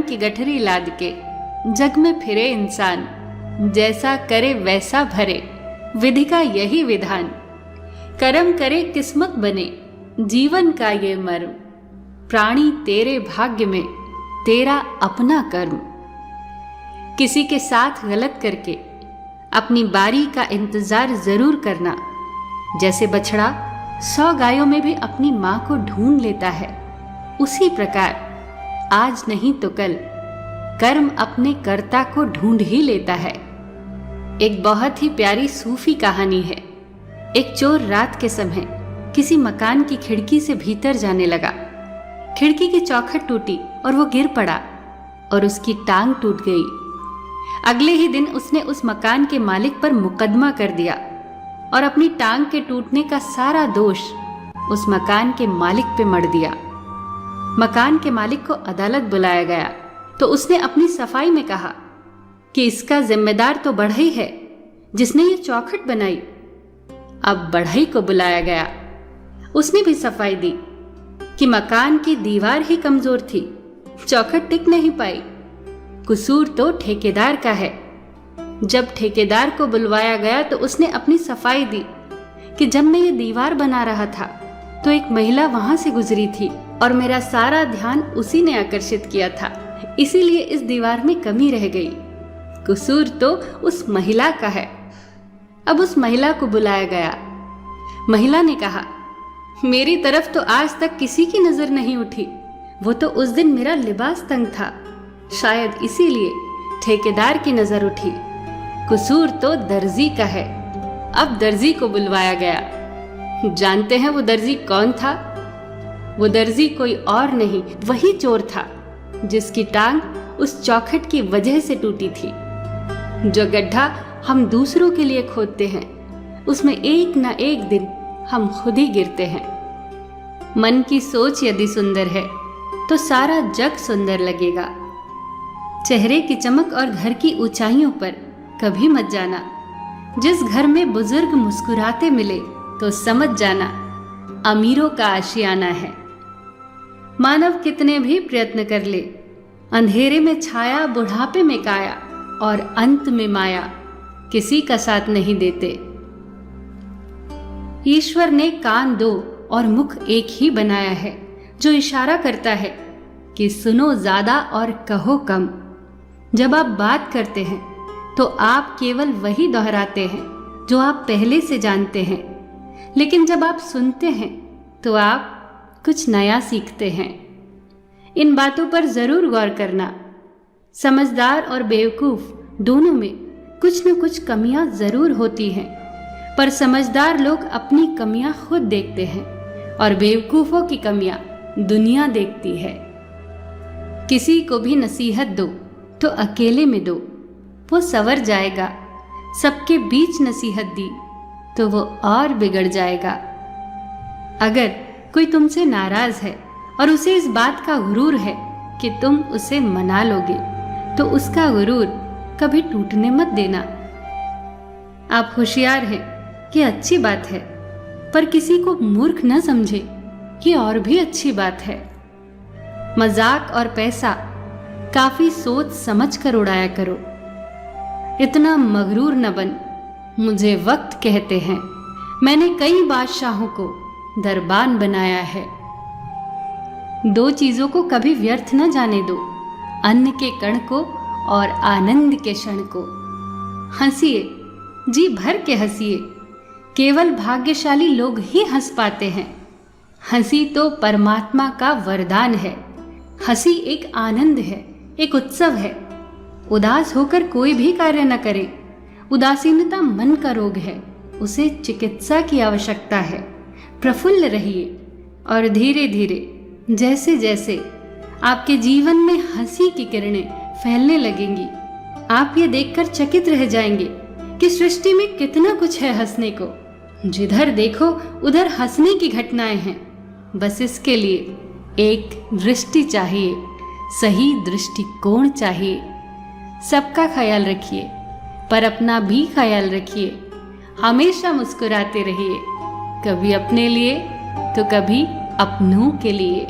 की गठरी लाद के जग में फिरे इंसान, जैसा करे वैसा भरे, विधि का यही विधान। कर्म करे किस्मत बने, जीवन का ये मर्म, प्राणी तेरे भाग्य में, तेरा अपना कर्म। किसी के साथ गलत करके अपनी बारी का इंतजार जरूर करना। जैसे बछड़ा 100 गायों में भी अपनी मां को ढूंढ लेता है, उसी प्रकार आज नहीं तो कल कर्म अपने कर्ता को ढूंढ ही लेता है। एक बहुत ही प्यारी सूफी कहानी है। एक चोर रात के समय किसी मकान की खिड़की से भीतर जाने लगा। खिड़की की चौखट टूटी और वो गिर पड़ा और उसकी टांग टूट गई। अगले ही दिन उसने उस मकान के मालिक पर मुकदमा कर दिया और अपनी टांग के टूटने का सारा दोष उस मकान के मालिक पे मढ़ दिया। मकान के मालिक को अदालत बुलाया गया तो उसने अपनी सफाई में कहा कि इसका जिम्मेदार तो बढ़ई है जिसने ये चौखट बनाई। अब बढ़ई को बुलाया गया, उसने भी सफाई दी कि मकान की दीवार ही कमजोर थी, चौखट टिक नहीं पाई। कसूर तो ठेकेदार का है। जब ठेकेदार को बुलवाया गया तो उसने अपनी सफाई दी कि जब मैं ये दीवार बना रहा था तो एक महिला वहां से गुजरी थी और मेरा सारा ध्यान उसी ने आकर्षित किया था, इसीलिए इस दीवार में कमी रह गई। कसूर तो उस महिला का है। अब उस महिला को बुलाया गया। महिला ने कहा, मेरी तरफ तो आज तक किसी की नजर नहीं उठी, वो तो उस दिन मेरा लिबास तंग था, शायद इसीलिए ठेकेदार की नजर उठी। कसूर तो दर्जी का है। अब दर्जी को बुलवाया गया। जानते हैं वो दर्जी कौन था? वो दर्जी कोई और नहीं, वही चोर था जिसकी टांग उस चौखट की वजह से टूटी थी। जो गड्ढा हम दूसरों के लिए खोदते हैं उसमें एक न एक दिन हम खुद ही गिरते हैं। मन की सोच यदि सुंदर है तो सारा जग सुंदर लगेगा। चेहरे की चमक और घर की ऊंचाइयों पर कभी मत जाना। जिस घर में बुजुर्ग मुस्कुराते मिले तो समझ जाना अमीरों का आशियाना है। मानव कितने भी प्रयत्न कर ले, अंधेरे में छाया, बुढ़ापे में काया और अंत में माया किसी का साथ नहीं देते। ईश्वर ने कान दो और मुख एक ही बनाया है, जो इशारा करता है कि सुनो ज्यादा और कहो कम। जब आप बात करते हैं तो आप केवल वही दोहराते हैं जो आप पहले से जानते हैं, लेकिन जब आप सुनते हैं तो आप कुछ नया सीखते हैं। इन बातों पर जरूर गौर करना। समझदार और बेवकूफ दोनों में कुछ न कुछ कमियां जरूर होती हैं, पर समझदार लोग अपनी कमियां खुद देखते हैं और बेवकूफों की कमियां दुनिया देखती है। किसी को भी नसीहत दो तो अकेले में दो, वो संवर जाएगा। सबके बीच नसीहत दी तो वो और बिगड़ जाएगा। अगर कोई तुमसे नाराज है और उसे इस बात का गुरूर है कि तुम उसे मना लोगे, तो उसका गुरूर कभी टूटने मत देना। आप होशियार हैं कि अच्छी बात है, पर किसी को मूर्ख न समझे कि और भी अच्छी बात है। मजाक और पैसा काफी सोच समझ कर उड़ाया करो। इतना मगरूर न बन। मुझे वक्त कहते हैं, मैंने कई बादशाहों को दरबान बनाया है। दो चीजों को कभी व्यर्थ न जाने दो, अन्न के कण को और आनंद के क्षण को। हंसिए, जी भर के हंसिए। केवल भाग्यशाली लोग ही हंस पाते हैं। हंसी तो परमात्मा का वरदान है। हंसी एक आनंद है, एक उत्सव है। उदास होकर कोई भी कार्य न करे। उदासीनता मन का रोग है, उसे चिकित्सा की आवश्यकता है। प्रफुल्ल रहिए और धीरे धीरे जैसे जैसे आपके जीवन में हंसी की किरणें फैलने लगेंगी, आप ये देखकर चकित रह जाएंगे कि सृष्टि में कितना कुछ है हंसने को। जिधर देखो उधर हंसने की घटनाएं हैं। बस इसके लिए एक दृष्टि चाहिए, सही दृष्टिकोण चाहिए। सबका ख्याल रखिए, पर अपना भी ख्याल रखिए। हमेशा मुस्कुराते रहिए, कभी अपने लिए तो कभी अपनों के लिए।